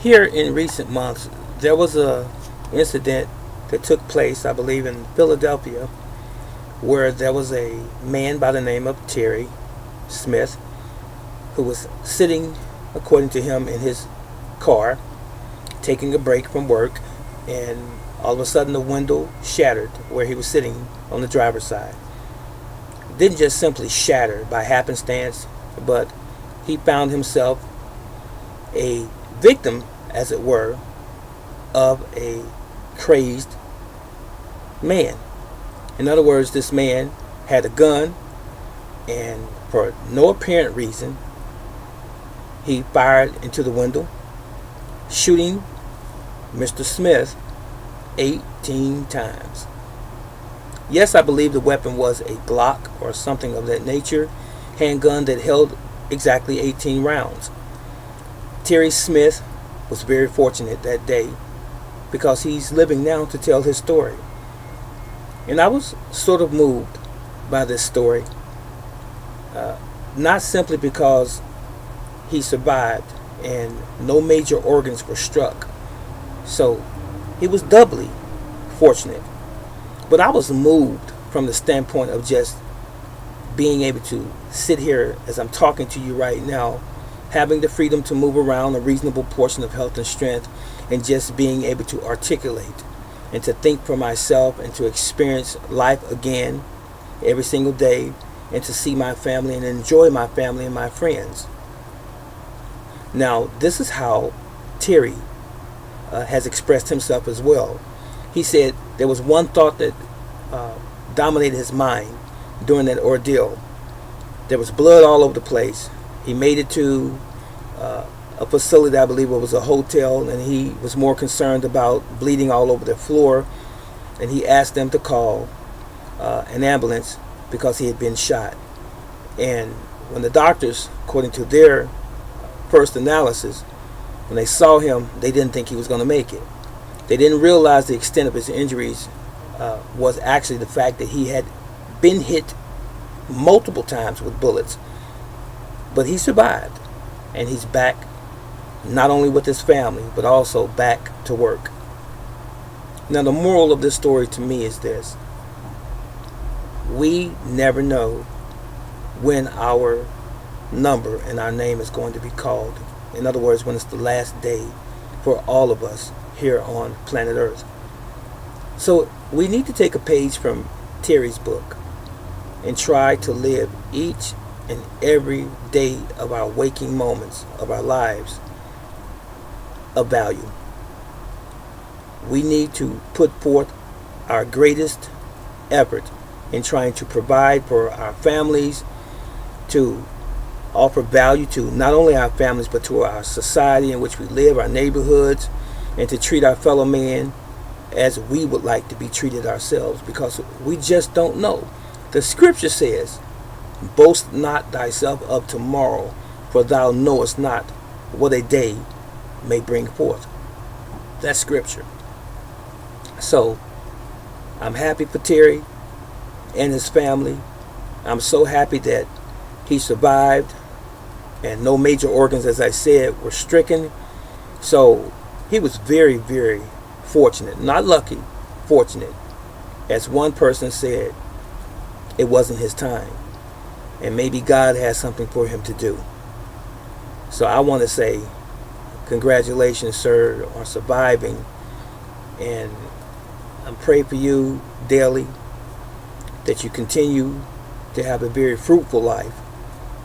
Here in recent months, there was a incident that took place, I believe, in Philadelphia, where there was a man by the name of Terry Smith who was sitting, according to him, in his car, taking a break from work, and all of a sudden the window shattered where he was sitting on the driver's side. It didn't just simply shatter by happenstance, but he found himself a victim, as it were, of a crazed man. In other words, this man had a gun, and for no apparent reason, he fired into the window, shooting Mr. Smith 18 times. Yes, I believe the weapon was a Glock or something of that nature, handgun that held exactly 18 rounds. Terry Smith was very fortunate that day because he's living now to tell his story. And I was sort of moved by this story, not simply because he survived and no major organs were struck, so he was doubly fortunate, but I was moved from the standpoint of just being able to sit here as I'm talking to you right now, having the freedom to move around a reasonable portion of health and strength, and just being able to articulate and to think for myself and to experience life again every single day, and to see my family and enjoy my family and my friends. Now, this is how Terry has expressed himself as well. He said there was one thought that dominated his mind during that ordeal. There was blood all over the place. He made it to a facility, I believe it was a hotel, and he was more concerned about bleeding all over the floor, and he asked them to call an ambulance because he had been shot. And when the doctors, according to their first analysis, when they saw him, they didn't think he was going to make it. They didn't realize the extent of his injuries was actually the fact that he had been hit multiple times with bullets. But he survived, and he's back, not only with his family, but also back to work. Now, the moral of this story to me is this: we never know when our number and our name is going to be called. In other words, when it's the last day for all of us here on planet Earth. So we need to take a page from Terry's book and try to live each and every day of our waking moments of our lives of value. We need to put forth our greatest effort in trying to provide for our families, to offer value to not only our families but to our society in which we live, our neighborhoods, and to treat our fellow man as we would like to be treated ourselves, because we just don't know. The scripture says, "Boast not thyself of tomorrow, for thou knowest not what a day may bring forth." That's scripture. So I'm happy for Terry and his family. I'm so happy that he survived and no major organs, as I said, were stricken. So he was very, very fortunate. Not lucky, fortunate. As one person said, it wasn't his time. And maybe God has something for him to do. So I want to say congratulations, sir, on surviving. And I pray for you daily that you continue to have a very fruitful life.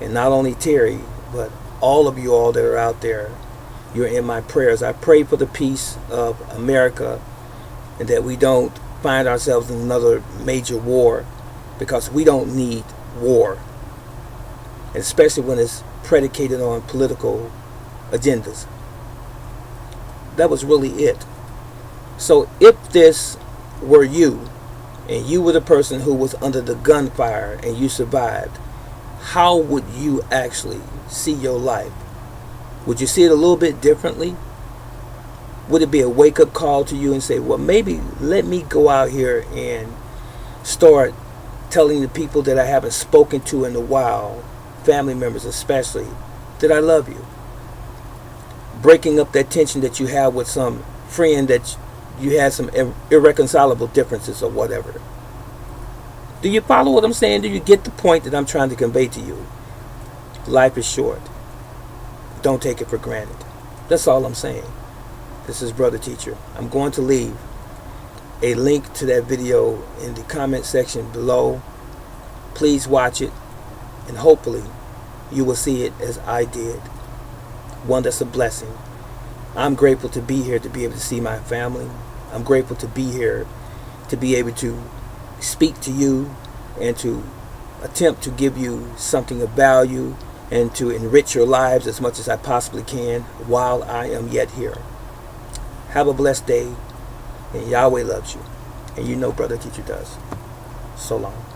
And not only Terry, but all of you all that are out there, you're in my prayers. I pray for the peace of America, and that we don't find ourselves in another major war, because we don't need war, especially when it's predicated on political agendas. That was really it. So if this were you, and you were the person who was under the gunfire and you survived, how would you actually see your life? Would you see it a little bit differently? Would it be a wake-up call to you and say, well, maybe let me go out here and start telling the people that I haven't spoken to in a while, family members especially, that I love you? breaking up that tension that you have with some friend that you had some irreconcilable differences or whatever. Do you follow what I'm saying? Do you get the point that I'm trying to convey to you? Life is short. Don't take it for granted. That's all I'm saying. This is Brother Teacher. I'm going to leave a link to that video in the comment section below. Please watch it, and hopefully you will see it as I did. One that's a blessing. I'm grateful to be here, to be able to see my family. I'm grateful to be here, to be able to speak to you and to attempt to give you something of value and to enrich your lives as much as I possibly can while I am yet here. Have a blessed day, and Yahweh loves you, and you know Brother Teacher does. So long.